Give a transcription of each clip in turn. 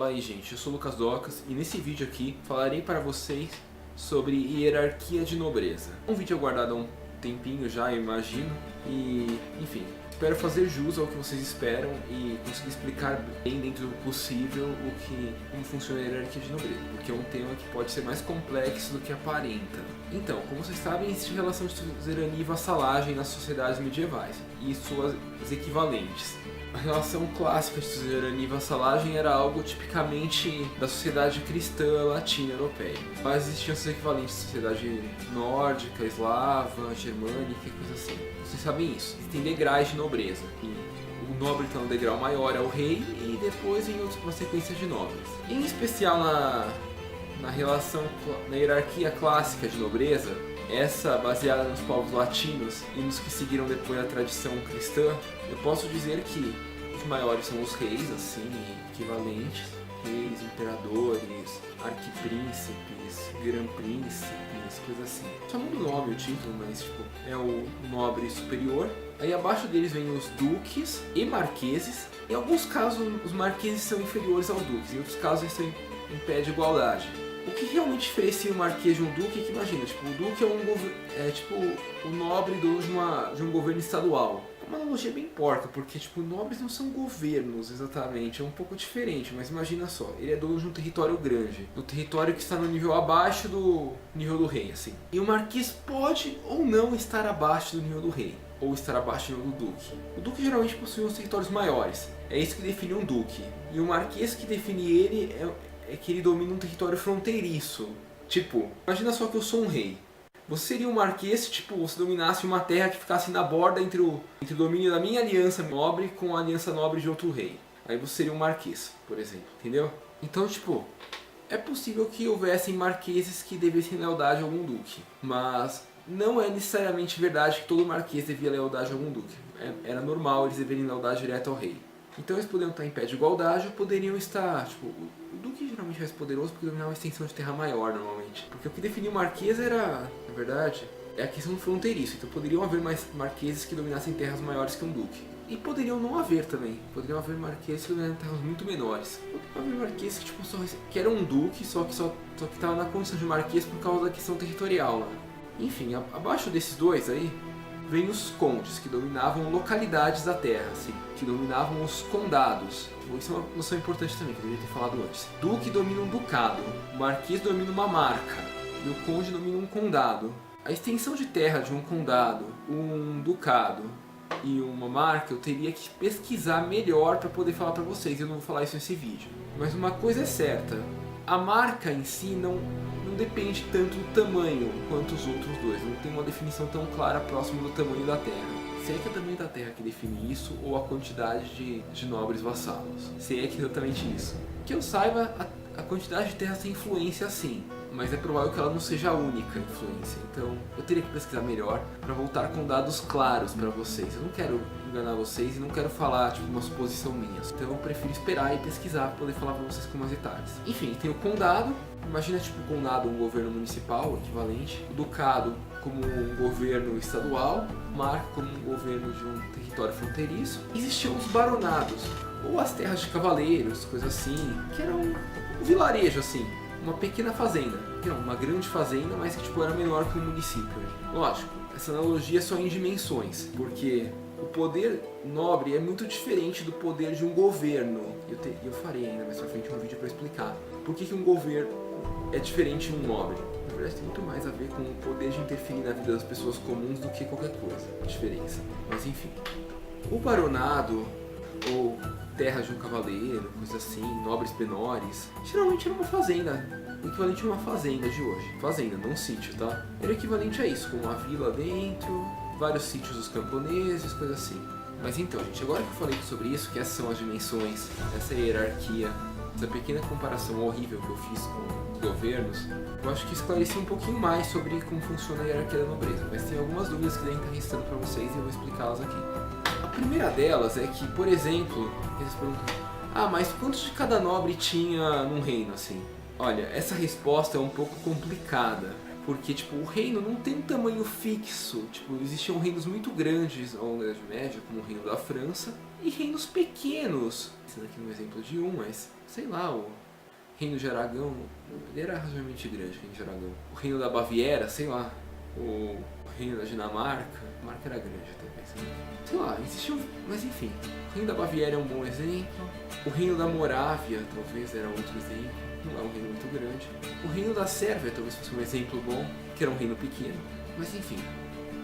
Fala aí, gente, eu sou o Lucas Docas e nesse vídeo aqui falarei para vocês sobre hierarquia de nobreza. Um vídeo guardado há um tempinho já, eu imagino, e enfim, espero fazer jus ao que vocês esperam e conseguir explicar bem dentro do possível como funciona a hierarquia de nobreza, porque é um tema que pode ser mais complexo do que aparenta. Então, como vocês sabem, existe relação de suzerania e vassalagem nas sociedades medievais e suas equivalentes. A relação clássica de suzerania e vassalagem era algo tipicamente da sociedade cristã latina europeia. Mas existiam seus equivalentes de sociedade nórdica, eslava, germânica e coisa assim. Vocês sabem isso. Existem degraus de nobreza. E o nobre está no degrau maior é o rei e depois em uma sequência de nobres. Em especial na hierarquia clássica de nobreza, essa baseada nos povos latinos e nos que seguiram depois a tradição cristã, eu posso dizer que os maiores são os reis, assim, equivalentes, reis, imperadores, arquipríncipes, gran-príncipes, coisas assim. Só muda o nome, o título, mas tipo, é o nobre superior. Aí abaixo deles vem os duques e marqueses. Em alguns casos os marqueses são inferiores aos duques, em outros casos eles estão em pé de igualdade. O que realmente diferencia o marquês de um duque é que, imagina, tipo, o duque é tipo o nobre dono de um governo estadual. É uma analogia bem porca, porque tipo, nobres não são governos exatamente, é um pouco diferente, mas imagina só, ele é dono de um território grande, do território que está no nível abaixo do nível do rei, assim. E o marquês pode ou não estar abaixo do nível do rei, ou estar abaixo do nível do duque. O duque geralmente possui uns territórios maiores, é isso que define um duque. E o marquês que define ele é que ele domina um território fronteiriço. Tipo, imagina só que eu sou um rei. Você seria um marquês se tipo, você dominasse uma terra que ficasse na borda entre o domínio da minha aliança nobre com a aliança nobre de outro rei. Aí você seria um marquês, por exemplo, entendeu? Então, tipo, é possível que houvessem marqueses que devessem lealdade a algum duque, mas não é necessariamente verdade que todo marquês devia lealdade a algum duque. Era normal eles deverem lealdade direta ao rei. Então eles poderiam estar em pé de igualdade ou poderiam estar, tipo, o duque geralmente é mais poderoso porque dominava uma extensão de terra maior normalmente. Porque o que definia o marquês era, na verdade, é a questão do fronteiriço. Então poderiam haver mais marqueses que dominassem terras maiores que um duque. E poderiam não haver também. Poderiam haver marqueses que dominassem terras muito menores. Poderiam haver marqueses que, tipo, que era um duque, só que estava na condição de marquês por causa da questão territorial lá. Enfim, abaixo desses dois aí, vem os condes, que dominavam localidades da terra, assim, que dominavam os condados. Isso é uma noção importante também, que eu devia ter falado antes. Duque domina um ducado, o marquês domina uma marca, e o conde domina um condado. A extensão de terra de um condado, um ducado e uma marca eu teria que pesquisar melhor para poder falar para vocês, eu não vou falar isso nesse vídeo. Mas uma coisa é certa, a marca em si não depende tanto do tamanho quanto os outros dois, não tem uma definição tão clara próximo do tamanho da terra. Se é que é o tamanho da terra que define isso ou a quantidade de nobres vassalos. Se é que é exatamente isso. Que eu saiba, a quantidade de terra tem influência sim, mas é provável que ela não seja a única influência. Então eu teria que pesquisar melhor para voltar com dados claros para vocês. Eu não quero enganar vocês e não quero falar tipo uma suposição minha. Então eu prefiro esperar e pesquisar para poder falar para vocês com mais detalhes. Enfim, tem o condado. Imagina tipo o condado um governo municipal equivalente, o ducado como um governo estadual, marca como um governo de um território fronteiriço. Existiam os baronados, ou as terras de cavaleiros, coisa assim, que eram um vilarejo assim, uma pequena fazenda, não, uma grande fazenda, mas que tipo era menor que um município. Lógico, essa analogia é só em dimensões, porque o poder nobre é muito diferente do poder de um governo. Eu farei ainda mais pra frente um vídeo para explicar por que um governo é diferente de um nobre. Na verdade tem muito mais a ver com o poder de interferir na vida das pessoas comuns do que qualquer coisa, a diferença. Mas enfim, o baronado ou terra de um cavaleiro, coisa assim, nobres menores, geralmente era uma fazenda, o equivalente a uma fazenda de hoje. Fazenda, não um sítio, tá? Era o equivalente a isso, com uma vila dentro, vários sítios dos camponeses, coisa assim. Mas então, gente, agora que eu falei sobre isso, que essas são as dimensões, essa hierarquia, essa pequena comparação horrível que eu fiz com os governos, eu acho que esclareci um pouquinho mais sobre como funciona a hierarquia da nobreza, mas tem algumas dúvidas que devem estar restando para vocês e eu vou explicá-las aqui. A primeira delas é que, por exemplo, eles perguntam, mas quantos de cada nobre tinha num reino, assim? Olha, essa resposta é um pouco complicada, Porque, tipo, o reino não tem um tamanho fixo. Tipo, existiam reinos muito grandes ao longo da Idade Média, como o reino da França, e reinos pequenos. Sendo aqui um exemplo de um, mas, sei lá, o reino de Aragão, ele era razoavelmente grande, o reino de Aragão. O reino da Baviera, sei lá, o reino da Dinamarca, a Dinamarca era grande até, sei lá, existiam, mas enfim. O reino da Baviera é um bom exemplo. O reino da Morávia, talvez, era outro exemplo. Não é um reino muito grande. O reino da Sérvia talvez fosse um exemplo bom, que era um reino pequeno. Mas enfim,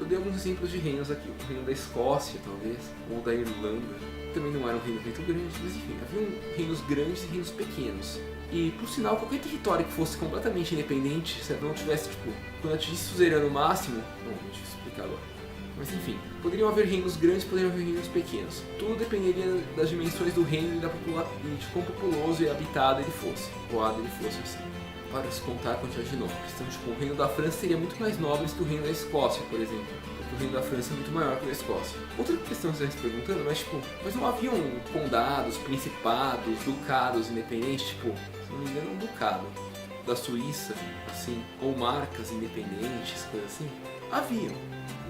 eu dei alguns exemplos de reinos aqui. O reino da Escócia, talvez, ou da Irlanda. Também não era um reino muito grande, mas enfim, havia reinos grandes e reinos pequenos. E, por sinal, qualquer território que fosse completamente independente, se não tivesse, tipo, quando atingisse o suzerano máximo... Bom, deixa eu explicar agora. Mas enfim, poderiam haver reinos grandes, poderiam haver reinos pequenos. Tudo dependeria das dimensões do reino e de quão populoso e habitado ele fosse. Povoado ele fosse, assim. Para se contar a quantidade de nobres. Então, tipo, o reino da França teria muito mais nobres que o reino da Escócia, por exemplo. Porque o reino da França é muito maior que o da Escócia. Outra questão que você está se perguntando, mas tipo, mas não haviam condados, principados, ducados independentes? Tipo, se não me engano, um ducado da Suíça, assim, ou marcas independentes, coisas assim? Haviam.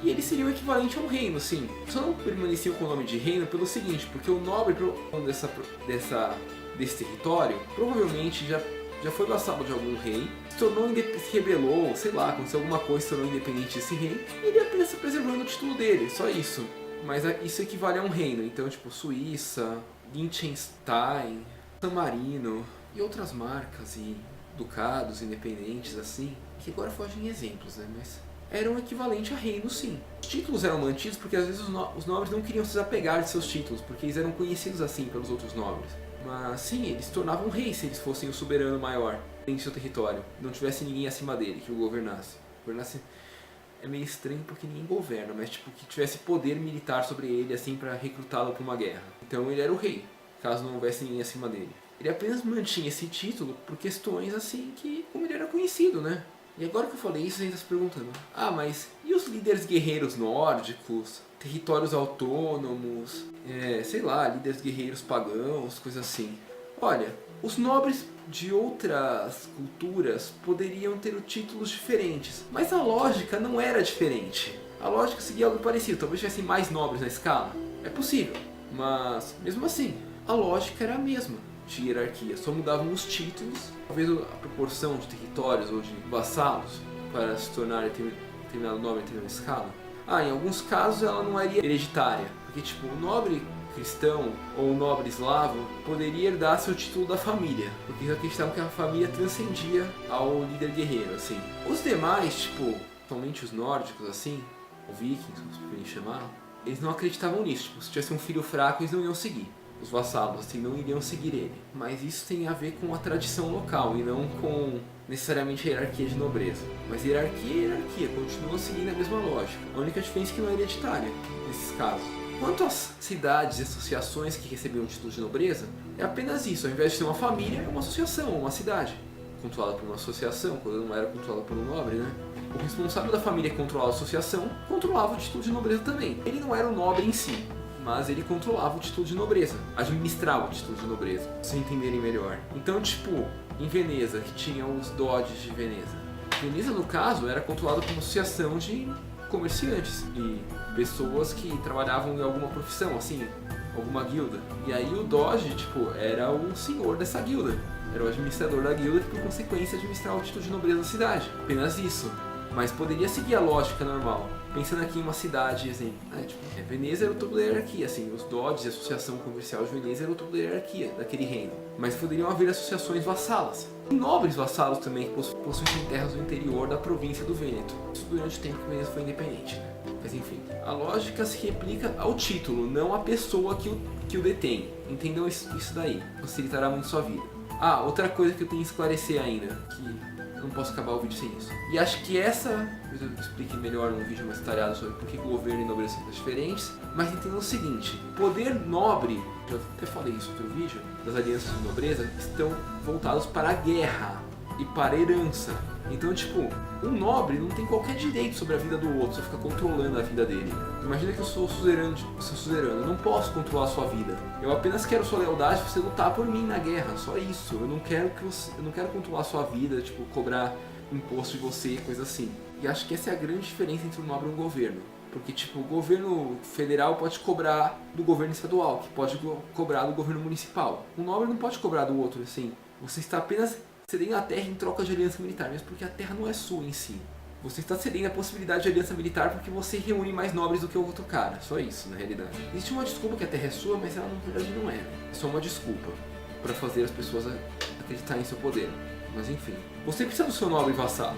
E eles seriam o equivalente a um reino, sim. Só não permaneciam com o nome de reino pelo seguinte, porque o nobre desse território provavelmente já foi vassalo de algum rei, se rebelou, sei lá, aconteceu alguma coisa, se tornou independente desse rei, e ele apenas está preservando o título dele, só isso. Mas isso equivale a um reino, então tipo Suíça, Liechtenstein, San Marino e outras marcas e ducados independentes assim, que agora fogem exemplos, né, mas eram equivalente a reino, sim. Os títulos eram mantidos porque às vezes os nobres não queriam se desapegar de seus títulos, porque eles eram conhecidos assim pelos outros nobres. Mas sim, eles se tornavam reis se eles fossem o soberano maior em seu território, não tivesse ninguém acima dele que o governasse. Governasse é meio estranho porque ninguém governa, mas tipo que tivesse poder militar sobre ele assim para recrutá-lo para uma guerra. Então ele era o rei, caso não houvesse ninguém acima dele. Ele apenas mantinha esse título por questões assim que como ele era conhecido, né? E agora que eu falei isso, a gente está se perguntando, mas e os líderes guerreiros nórdicos, territórios autônomos, sei lá, líderes guerreiros pagãos, coisas assim? Olha, os nobres de outras culturas poderiam ter títulos diferentes, mas a lógica não era diferente. A lógica seguia algo parecido, talvez tivessem mais nobres na escala. É possível, mas mesmo assim, a lógica era a mesma de hierarquia, só mudavam os títulos, talvez a proporção de territórios ou de vassalos para se tornar determinado nobre em determinada escala. Em alguns casos ela não era hereditária, porque tipo, o nobre cristão ou o nobre eslavo poderia herdar seu título da família, porque eles acreditavam que a família transcendia ao líder guerreiro, assim. Os demais, tipo, somente os nórdicos, assim, ou vikings, como se podem chamar, eles não acreditavam nisso, tipo, se tivesse um filho fraco eles não iam seguir. Os vassalos assim não iriam seguir ele. Mas isso tem a ver com a tradição local e não com necessariamente a hierarquia de nobreza. Mas hierarquia é hierarquia, continua seguindo a mesma lógica. A única diferença é que não é hereditária nesses casos. Quanto às cidades e associações que recebiam o título de nobreza, é apenas isso. Ao invés de ser uma família, é uma associação, uma cidade. Controlada por uma associação, quando não era controlada por um nobre, né? O responsável da família que controlava a associação controlava o título de nobreza também. Ele não era o nobre em si, mas ele controlava o título de nobreza, administrava o título de nobreza, pra vocês entenderem melhor. Então, tipo, em Veneza, que tinha os Dodges de Veneza. Veneza, no caso, era controlada por uma associação de comerciantes e pessoas que trabalhavam em alguma profissão, assim, alguma guilda. E aí o Doge, tipo, era o senhor dessa guilda, era o administrador da guilda que, por consequência, administrava o título de nobreza da cidade. Apenas isso. Mas poderia seguir a lógica normal. Pensando aqui em uma cidade, exemplo, Veneza era o topo da hierarquia, assim, os Dodges e a Associação Comercial de Veneza era o topo da hierarquia daquele reino. Mas poderiam haver associações vassalas. E nobres vassalos também que possuíam terras no interior da província do Vêneto. Isso durante o tempo que Veneza foi independente, né? Mas enfim, a lógica se replica ao título, não à pessoa que o detém. Entendam isso daí, facilitará muito sua vida. Outra coisa que eu tenho que esclarecer ainda, que eu não posso acabar o vídeo sem isso. E acho que eu expliquei melhor num vídeo mais detalhado sobre por que o governo e nobreza são diferentes, mas entendam o seguinte, poder nobre, já até falei isso no outro vídeo, das alianças de nobreza, estão voltados para a guerra e para a herança. Então, tipo, um nobre não tem qualquer direito sobre a vida do outro, você fica controlando a vida dele. Imagina que eu sou suzerano, eu não posso controlar a sua vida. Eu apenas quero sua lealdade pra você lutar por mim na guerra, só isso. Eu não quero controlar a sua vida, tipo, cobrar imposto de você, coisa assim. E acho que essa é a grande diferença entre um nobre e um governo. Porque, tipo, o governo federal pode cobrar do governo estadual, que pode cobrar do governo municipal. O nobre não pode cobrar do outro, assim. Você está apenas cedendo a terra em troca de aliança militar, mesmo porque a terra não é sua em si. Você está cedendo a possibilidade de aliança militar porque você reúne mais nobres do que o outro cara. Só isso, na realidade. Existe uma desculpa que a terra é sua, mas ela na verdade não é. É só uma desculpa para fazer as pessoas acreditarem em seu poder. Mas enfim. Você precisa do seu nobre vassalo.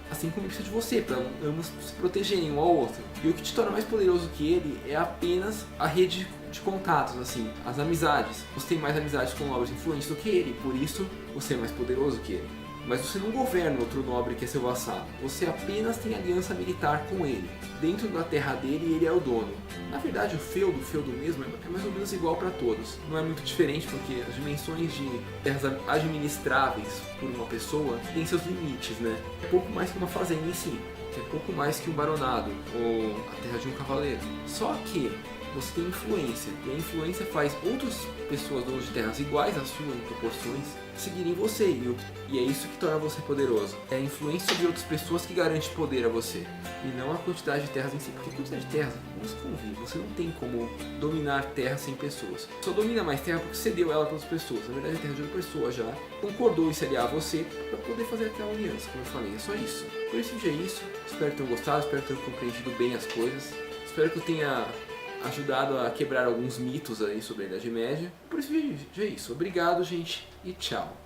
Assim como ele precisa de você, para ambos se protegerem um ao outro. E o que te torna mais poderoso que ele é apenas a rede de contatos, assim, as amizades. Você tem mais amizades com nobres influentes do que ele, por isso você é mais poderoso que ele. Mas você não governa outro nobre que é seu vassalo, você apenas tem aliança militar com ele. Dentro da terra dele, ele é o dono. Na verdade, o feudo mesmo, é mais ou menos igual para todos. Não é muito diferente porque as dimensões de terras administráveis por uma pessoa têm seus limites, né? É pouco mais que uma fazenda em si, é pouco mais que um baronado ou a terra de um cavaleiro. Só que você tem influência, e a influência faz outras pessoas donas de terras iguais à sua em proporções seguirem você, e é isso que torna você poderoso. É a influência sobre outras pessoas que garante poder a você, e não a quantidade de terras em si, porque a quantidade de terras não se convive, você não tem como dominar terra sem pessoas. Só domina mais terra porque você deu ela para outras pessoas, na verdade a terra de outra pessoa já concordou em se aliar a você para poder fazer aquela aliança, como eu falei, é só isso. Por esse vídeo é isso, espero que tenham gostado, espero que tenham compreendido bem as coisas, espero que eu tenha ajudado a quebrar alguns mitos aí sobre a Idade Média. Por esse vídeo é isso. Obrigado, gente, e tchau.